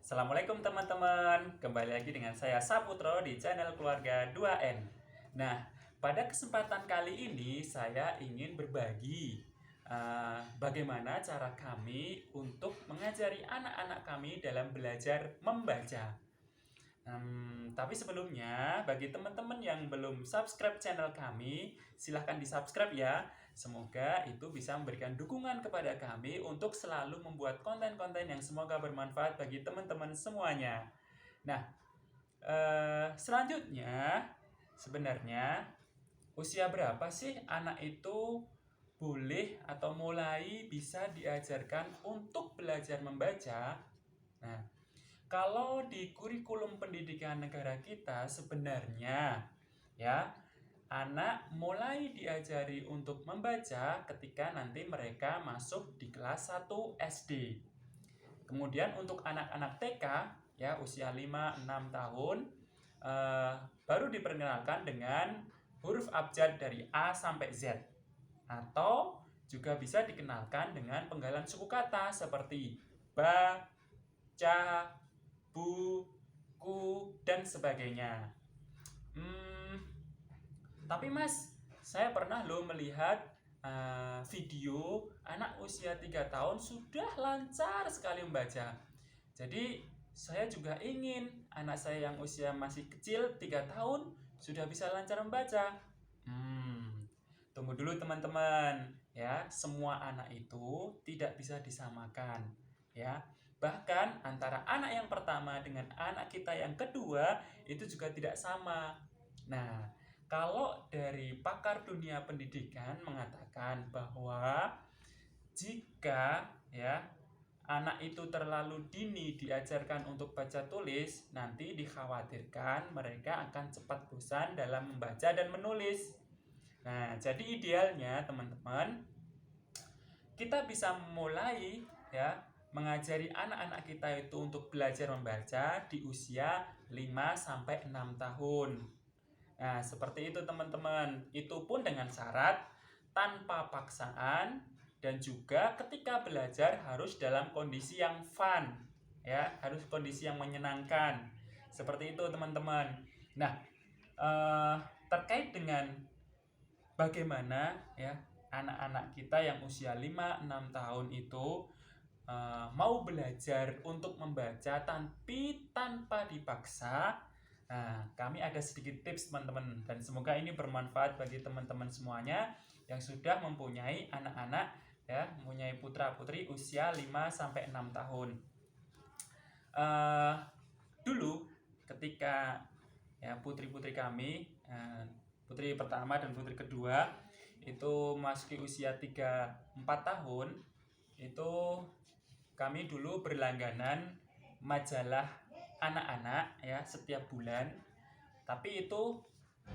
Assalamualaikum teman-teman, kembali lagi dengan saya Saputro di channel Keluarga 2N. Nah, pada kesempatan kali ini saya ingin berbagi bagaimana cara kami untuk mengajari anak-anak kami dalam belajar membaca. Tapi sebelumnya, bagi teman-teman yang belum subscribe channel kami, silahkan di-subscribe ya. Semoga itu bisa memberikan dukungan kepada kami untuk selalu membuat konten-konten yang semoga bermanfaat bagi teman-teman semuanya. Nah, selanjutnya, sebenarnya usia berapa sih anak itu boleh atau mulai bisa diajarkan untuk belajar membaca? Nah, kalau di kurikulum pendidikan negara kita sebenarnya ya anak mulai diajari untuk membaca ketika nanti mereka masuk di kelas 1 SD. Kemudian untuk anak-anak TK ya usia 5-6 tahun baru diperkenalkan dengan huruf abjad dari A sampai Z atau juga bisa dikenalkan dengan penggalan suku kata seperti ba, ca, bu, ku, dan sebagainya. Tapi mas, saya pernah loh melihat video anak usia 3 tahun sudah lancar sekali membaca. Jadi saya juga ingin anak saya yang usia masih kecil 3 tahun sudah bisa lancar membaca. Tunggu dulu teman-teman ya, semua anak itu tidak bisa disamakan ya. Bahkan antara anak yang pertama dengan anak kita yang kedua itu juga tidak sama. Nah, kalau dari pakar dunia pendidikan mengatakan bahwa jika ya anak itu terlalu dini diajarkan untuk baca tulis, nanti dikhawatirkan mereka akan cepat bosan dalam membaca dan menulis. Nah, jadi idealnya teman-teman, kita bisa mulai ya mengajari anak-anak kita itu untuk belajar membaca di usia 5 sampai 6 tahun. Nah, seperti itu teman-teman. Itu pun dengan syarat tanpa paksaan dan juga ketika belajar harus dalam kondisi yang fun, ya, harus kondisi yang menyenangkan. Seperti itu teman-teman. Nah, terkait dengan bagaimana ya anak-anak kita yang usia 5-6 tahun itu mau belajar untuk membaca tapi tanpa dipaksa. Nah, kami ada sedikit tips teman-teman dan semoga ini bermanfaat bagi teman-teman semuanya yang sudah mempunyai anak-anak ya, mempunyai putra-putri usia 5 sampai 6 tahun. Dulu ketika ya putri-putri kami, putri pertama dan putri kedua itu masuk usia 3-4 tahun, itu kami dulu berlangganan majalah anak-anak ya setiap bulan. Tapi itu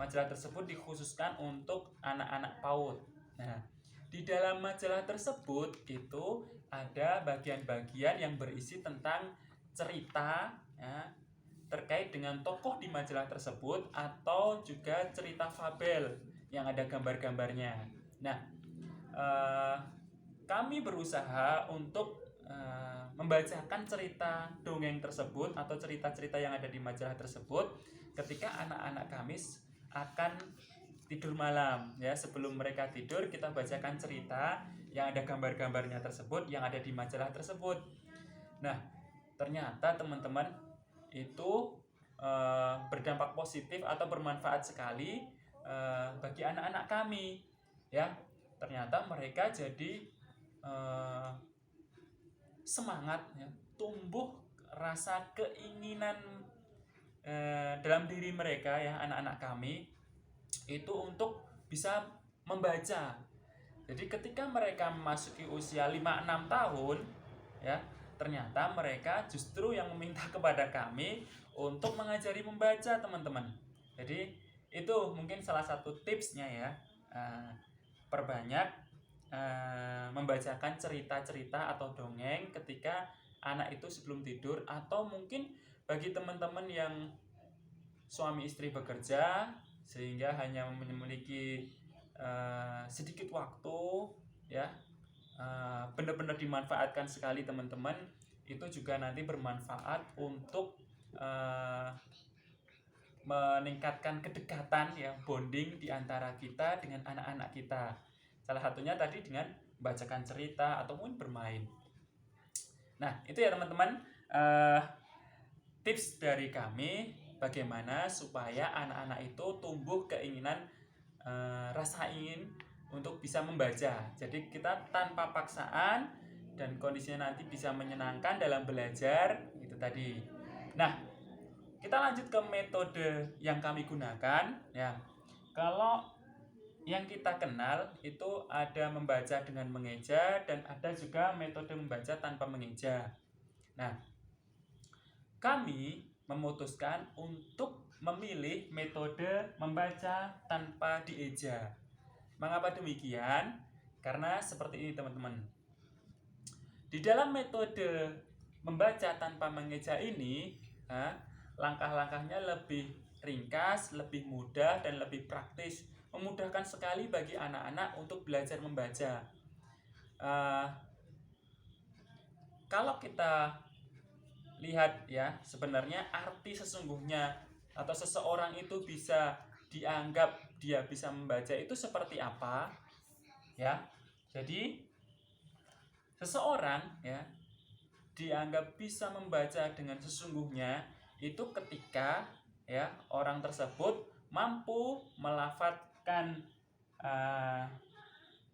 majalah tersebut dikhususkan untuk anak-anak PAUD. Nah, di dalam majalah tersebut itu ada bagian-bagian yang berisi tentang cerita ya, terkait dengan tokoh di majalah tersebut atau juga cerita fabel yang ada gambar-gambarnya. Nah, kami berusaha untuk membacakan cerita dongeng tersebut atau cerita-cerita yang ada di majalah tersebut ketika anak-anak kami akan tidur malam ya. Sebelum mereka tidur kita bacakan cerita yang ada gambar-gambarnya tersebut yang ada di majalah tersebut. Nah, ternyata teman-teman itu berdampak positif atau bermanfaat sekali bagi anak-anak kami ya. Ternyata mereka jadi semangat ya, tumbuh rasa keinginan dalam diri mereka ya, anak-anak kami itu untuk bisa membaca. Jadi ketika mereka memasuki usia 5-6 tahun ya, ternyata mereka justru yang meminta kepada kami untuk mengajari membaca teman-teman. Jadi itu mungkin salah satu tipsnya ya, perbanyak membacakan cerita-cerita atau dongeng ketika anak itu sebelum tidur, atau mungkin bagi teman-teman yang suami istri bekerja sehingga hanya memiliki sedikit waktu ya, benar-benar dimanfaatkan sekali teman-teman. itu juga nanti bermanfaat untuk meningkatkan kedekatan ya, bonding di antara kita dengan anak-anak kita. Salah satunya tadi dengan membacakan cerita ataupun bermain. Nah, itu ya teman-teman, tips dari kami bagaimana supaya anak-anak itu tumbuh keinginan, rasa ingin untuk bisa membaca. Jadi kita tanpa paksaan dan kondisinya nanti bisa menyenangkan dalam belajar itu tadi. Nah, kita lanjut ke metode yang kami gunakan ya. Kalau yang kita kenal itu ada membaca dengan mengeja dan ada juga metode membaca tanpa mengeja. Nah, kami memutuskan untuk memilih metode membaca tanpa dieja. Mengapa demikian? Karena seperti ini teman-teman. Di dalam metode membaca tanpa mengeja ini, langkah-langkahnya lebih ringkas, lebih mudah, dan lebih praktis. Memudahkan sekali bagi anak-anak untuk belajar membaca. Kalau kita lihat ya, sebenarnya arti sesungguhnya atau seseorang itu bisa dianggap dia bisa membaca itu seperti apa? Ya. Jadi seseorang ya dianggap bisa membaca dengan sesungguhnya itu ketika ya orang tersebut mampu melafadzkan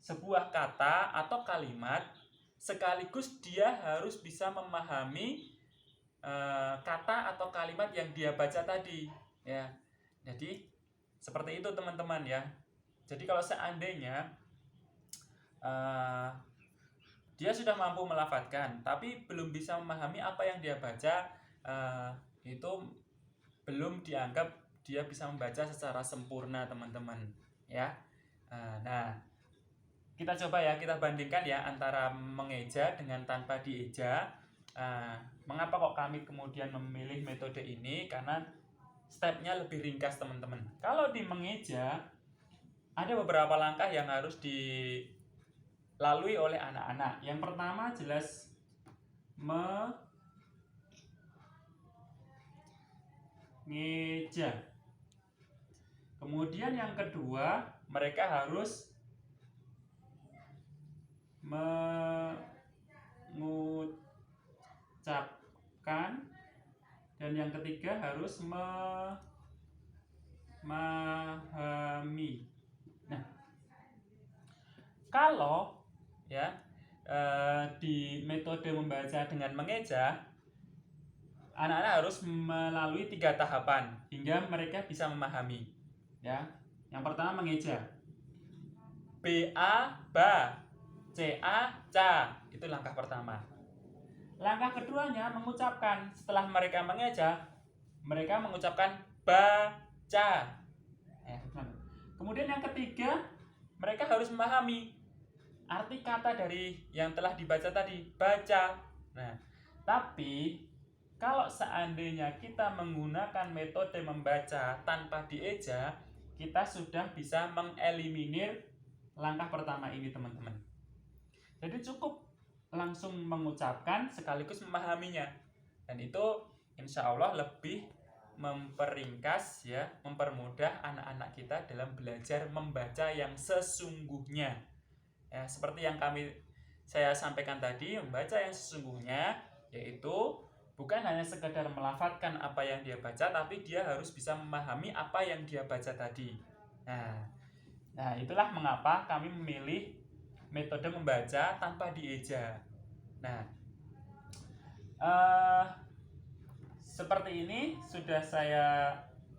sebuah kata atau kalimat sekaligus dia harus bisa memahami kata atau kalimat yang dia baca tadi ya. Jadi seperti itu teman-teman ya. Jadi kalau seandainya dia sudah mampu melafadzkan tapi belum bisa memahami apa yang dia baca, itu belum dianggap dia bisa membaca secara sempurna teman-teman ya. Nah, kita coba ya, kita bandingkan ya antara mengeja dengan tanpa dieja. Mengapa kok kami kemudian memilih metode ini? Karena stepnya lebih ringkas teman-teman. Kalau di mengeja ada beberapa langkah yang harus dilalui oleh anak-anak. Yang pertama jelas mengeja. Kemudian yang kedua mereka harus mengucapkan, dan yang ketiga harus memahami. Nah, kalau ya di metode membaca dengan mengeja, anak-anak harus melalui 3 tahapan hingga mereka bisa memahami. Ya, yang pertama mengeja, ba, ba, ca, ca, itu langkah pertama. Langkah keduanya mengucapkan. Setelah mereka mengeja, mereka mengucapkan baca. Kemudian yang ketiga, mereka harus memahami arti kata dari yang telah dibaca tadi, baca. Nah, tapi kalau seandainya kita menggunakan metode membaca tanpa dieja, kita sudah bisa mengeliminir langkah pertama ini teman-teman. Jadi cukup langsung mengucapkan sekaligus memahaminya, dan itu insya Allah lebih memperingkas ya, mempermudah anak-anak kita dalam belajar membaca yang sesungguhnya ya, seperti yang saya sampaikan tadi. Membaca yang sesungguhnya yaitu bukan hanya sekedar melafadzkan apa yang dia baca, tapi dia harus bisa memahami apa yang dia baca tadi. Nah, itulah mengapa kami memilih metode membaca tanpa dieja. Nah, seperti ini sudah saya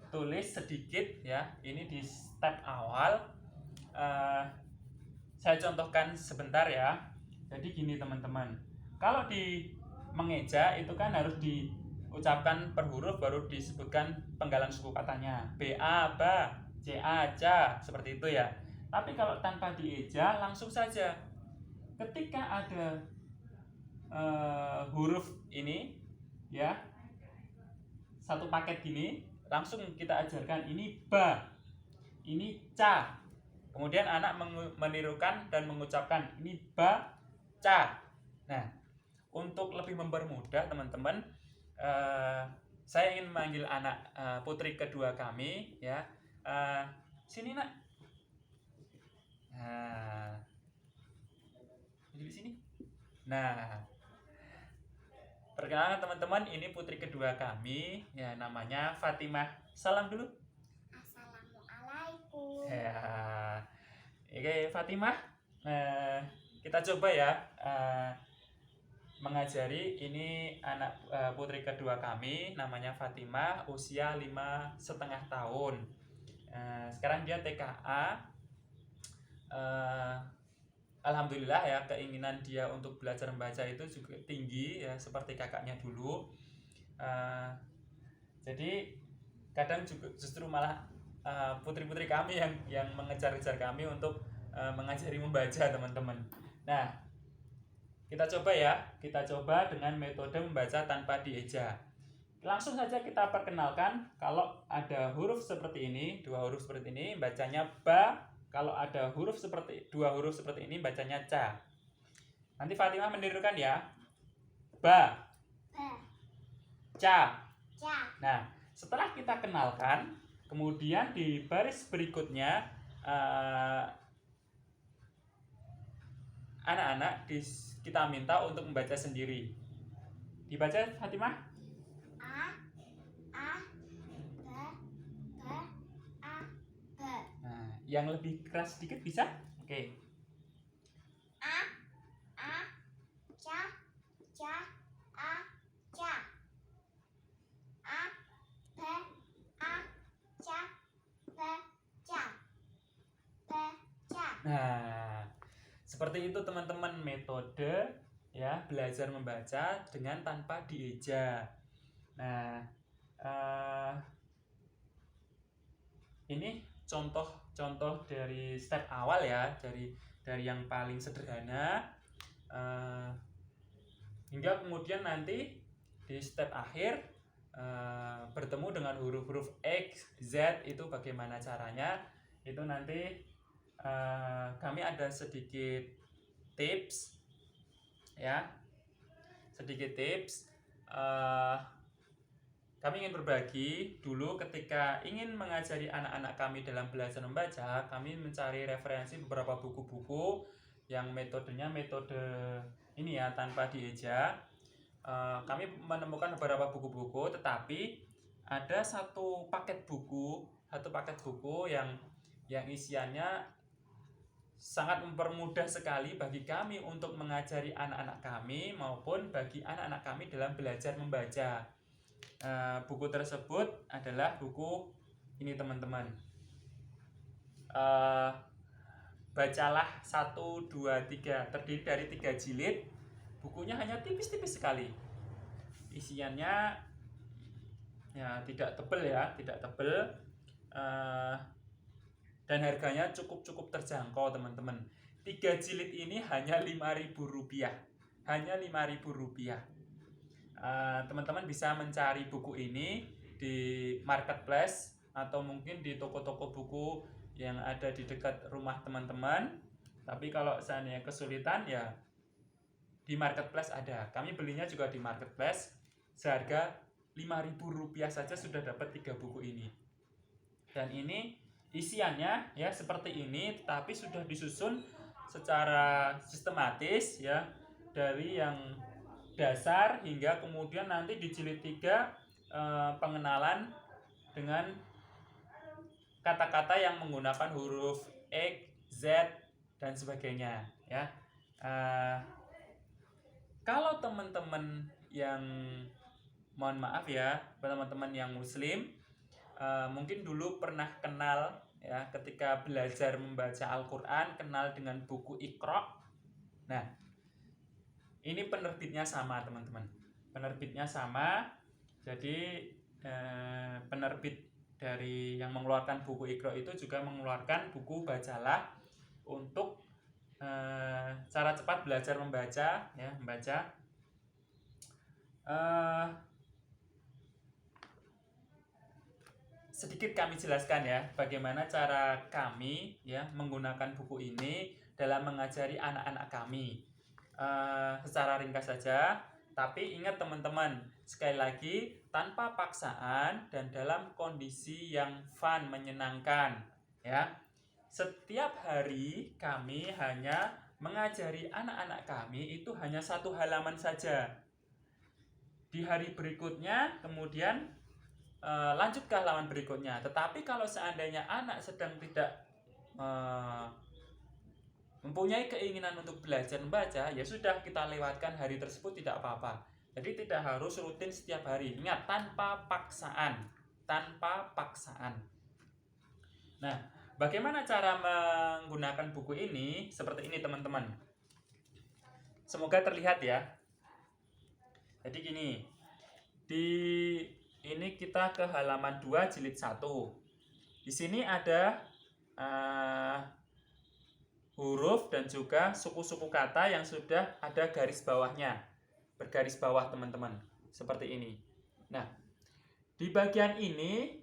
tulis sedikit ya. Ini di step awal. Saya contohkan sebentar ya. Jadi gini teman-teman. Kalau di mengeja itu kan harus diucapkan per huruf baru disebutkan penggalan suku katanya. Ba, ba, ca, ca, seperti itu ya. Tapi kalau tanpa dieja langsung saja. Ketika ada huruf ini ya, satu paket gini, langsung kita ajarkan ini ba, ini ca. Kemudian anak menirukan dan mengucapkan ini ba, ca. Nah, untuk lebih mempermudah teman-teman, saya ingin memanggil anak putri kedua kami ya. Sini nak. Nah, di sini. Nah, perkenalkan teman-teman, ini putri kedua kami ya, namanya Fatimah. Salam dulu. Assalamualaikum. Ya, oke Fatimah, kita coba ya mengajari ini anak putri kedua kami, namanya Fatimah, usia 5,5 tahun. Sekarang dia TKA. Alhamdulillah ya, keinginan dia untuk belajar membaca itu juga tinggi ya, seperti kakaknya dulu. Jadi kadang juga justru malah putri-putri kami yang mengejar-kejar kami untuk mengajari membaca teman-teman. Nah, kita coba dengan metode membaca tanpa dieja. Langsung saja kita perkenalkan. Kalau ada huruf seperti ini, 2 huruf seperti ini, bacanya ba. Kalau ada huruf seperti 2 huruf seperti ini, bacanya ca. Nanti Fatimah menirukan ya. Ba, ca. Nah, setelah kita kenalkan, kemudian di baris berikutnya anak-anak kita minta untuk membaca sendiri. Dibaca Fatimah. A, ba, a, ba. Nah, yang lebih keras sedikit bisa? Oke. A, ca, a, ca. A, ba, a, ca, ba, ca. Ba, ca. Nah, seperti itu teman-teman metode ya belajar membaca dengan tanpa dieja. Nah, ini contoh dari step awal ya, dari yang paling sederhana hingga kemudian nanti di step akhir bertemu dengan huruf-huruf X, Z, itu bagaimana caranya, itu nanti kami ada sedikit tips ya, kami ingin berbagi dulu ketika ingin mengajari anak-anak kami dalam belajar membaca. Kami mencari referensi beberapa buku-buku yang metodenya metode ini ya, tanpa dieja. Kami menemukan beberapa buku-buku, tetapi ada satu paket buku yang isiannya sangat mempermudah sekali bagi kami untuk mengajari anak-anak kami maupun bagi anak-anak kami dalam belajar membaca. Buku tersebut adalah buku ini teman-teman. Bacalah 1, 2, 3, terdiri dari 3 jilid. Bukunya hanya tipis-tipis sekali. Isiannya ya tidak tebel dan harganya cukup terjangkau teman-teman. 3 jilid ini hanya Rp5.000. Hanya Rp5.000. Teman-teman bisa mencari buku ini di marketplace atau mungkin di toko-toko buku yang ada di dekat rumah teman-teman. Tapi kalau seandainya kesulitan ya di marketplace ada. Kami belinya juga di marketplace seharga Rp5.000 saja sudah dapat 3 buku ini. Dan ini isiannya ya seperti ini, tapi sudah disusun secara sistematis ya, dari yang dasar hingga kemudian nanti di jilid 3 pengenalan dengan kata-kata yang menggunakan huruf X, Z, dan sebagainya ya. Kalau teman-teman yang mohon maaf ya, teman-teman yang muslim mungkin dulu pernah kenal ya, ketika belajar membaca Al-Quran kenal dengan buku Iqra. Nah, ini penerbitnya sama teman-teman, penerbitnya sama. Jadi penerbit dari yang mengeluarkan buku Iqra itu juga mengeluarkan buku Bacalah untuk cara cepat belajar membaca ya, membaca. Sedikit kami jelaskan ya bagaimana cara kami ya menggunakan buku ini dalam mengajari anak-anak kami. secara ringkas saja. Tapi ingat teman-teman, sekali lagi tanpa paksaan dan dalam kondisi yang fun, menyenangkan, ya. Setiap hari kami hanya mengajari anak-anak kami itu hanya 1 halaman saja. Di hari berikutnya kemudian lanjut ke halaman berikutnya. Tetapi kalau seandainya anak sedang tidak mempunyai keinginan untuk belajar membaca, ya sudah, kita lewatkan hari tersebut, tidak apa-apa. Jadi tidak harus rutin setiap hari. Ingat, tanpa paksaan. Tanpa paksaan. Nah, bagaimana cara menggunakan buku ini? Seperti ini teman-teman. Semoga terlihat ya. Jadi gini. Ini kita ke halaman 2 jilid 1. Di sini ada huruf dan juga suku-suku kata yang sudah ada garis bawahnya, bergaris bawah teman-teman, seperti ini. Nah, di bagian ini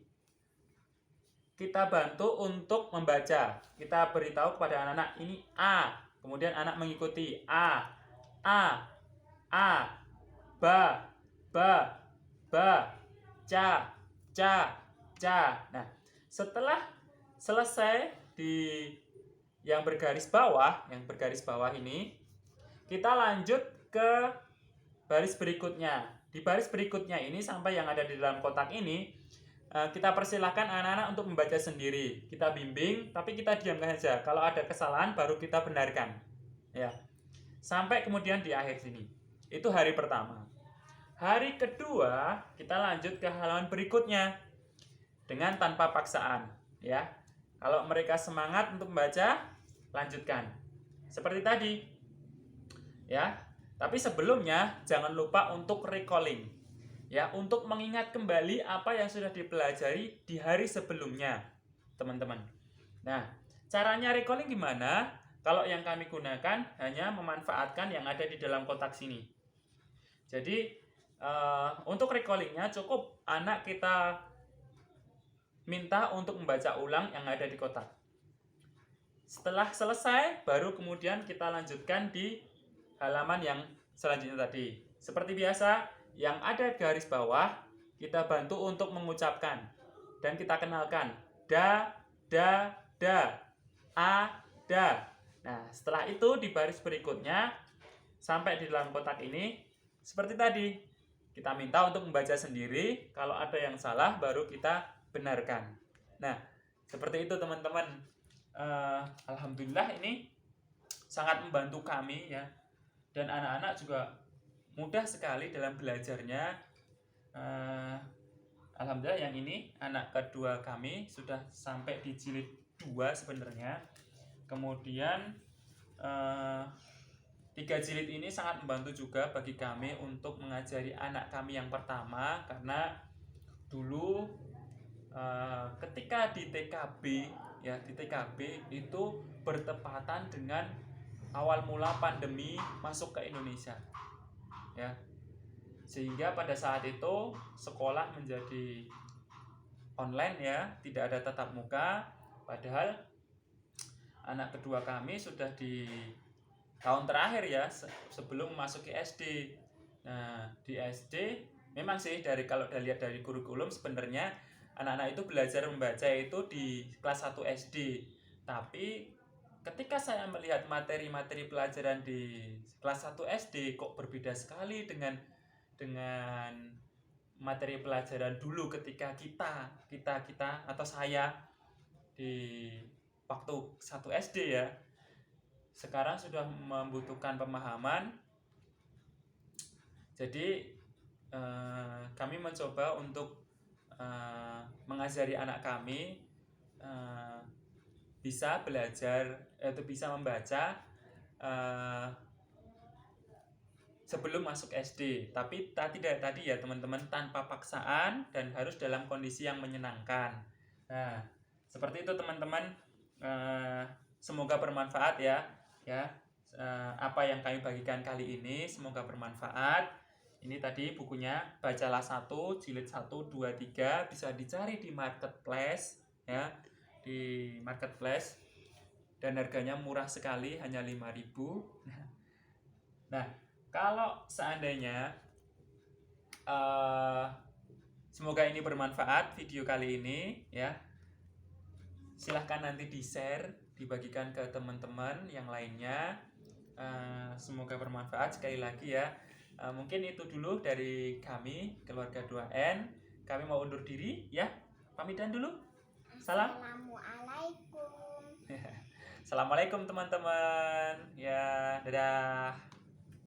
kita bantu untuk membaca. Kita beritahu kepada anak-anak ini A, kemudian anak mengikuti A, ba, ca, ca. Nah, setelah selesai di yang bergaris bawah ini, kita lanjut ke baris berikutnya. Di baris berikutnya ini sampai yang ada di dalam kotak ini, kita persilahkan anak-anak untuk membaca sendiri. Kita bimbing, tapi kita diamkan saja. Kalau ada kesalahan baru kita benarkan. Ya. Sampai kemudian di akhir sini. Itu hari pertama. Hari kedua, kita lanjut ke halaman berikutnya dengan tanpa paksaan, ya. Kalau mereka semangat untuk membaca, lanjutkan seperti tadi, ya. Tapi sebelumnya jangan lupa untuk recalling, ya, untuk mengingat kembali apa yang sudah dipelajari di hari sebelumnya, teman-teman. Nah, caranya recalling gimana? Kalau yang kami gunakan hanya memanfaatkan yang ada di dalam kotak sini. Jadi untuk recallingnya cukup anak kita minta untuk membaca ulang yang ada di kotak. Setelah selesai, baru kemudian kita lanjutkan di halaman yang selanjutnya tadi. Seperti biasa, yang ada garis bawah, kita bantu untuk mengucapkan. Dan kita kenalkan. Da, a, da. Nah, setelah itu di baris berikutnya, sampai di dalam kotak ini, seperti tadi. Kita minta untuk membaca sendiri. Kalau ada yang salah, baru kita benarkan. Nah, seperti itu teman-teman. Alhamdulillah ini sangat membantu kami, ya, dan anak-anak juga mudah sekali dalam belajarnya. Alhamdulillah yang ini anak kedua kami sudah sampai di jilid 2 sebenarnya. Kemudian 3 jilid ini sangat membantu juga bagi kami untuk mengajari anak kami yang pertama, karena dulu ketika di TKB, ya, di TKB itu bertepatan dengan awal mula pandemi masuk ke Indonesia, ya, sehingga pada saat itu sekolah menjadi online, ya, tidak ada tatap muka. Padahal anak kedua kami sudah di tahun terakhir, ya, sebelum memasuki SD. Nah, di SD memang sih kalau dilihat dari kurikulum sebenarnya anak-anak itu belajar membaca itu di kelas 1 SD. Tapi ketika saya melihat materi-materi pelajaran di kelas 1 SD kok berbeda sekali dengan materi pelajaran dulu ketika kita atau saya di waktu 1 SD, ya. Sekarang sudah membutuhkan pemahaman. Jadi kami mencoba untuk mengajari anak kami bisa belajar atau bisa membaca sebelum masuk SD. Tapi tadi ya teman-teman, tanpa paksaan dan harus dalam kondisi yang menyenangkan. Nah, seperti itu teman-teman. Semoga bermanfaat, ya. Apa yang kami bagikan kali ini semoga bermanfaat. Ini tadi bukunya, Bacalah 1, jilid 1, 2, 3, bisa dicari di marketplace, ya, di marketplace, dan harganya murah sekali, hanya 5.000. Nah, kalau seandainya semoga ini bermanfaat video kali ini ya. Silahkan nanti di-share, dibagikan ke teman-teman yang lainnya. Semoga bermanfaat sekali lagi ya. Mungkin itu dulu dari kami keluarga 2N. Kami mau undur diri ya. Pamitan dulu. Salam. Assalamualaikum. Assalamualaikum teman-teman. Ya, dadah.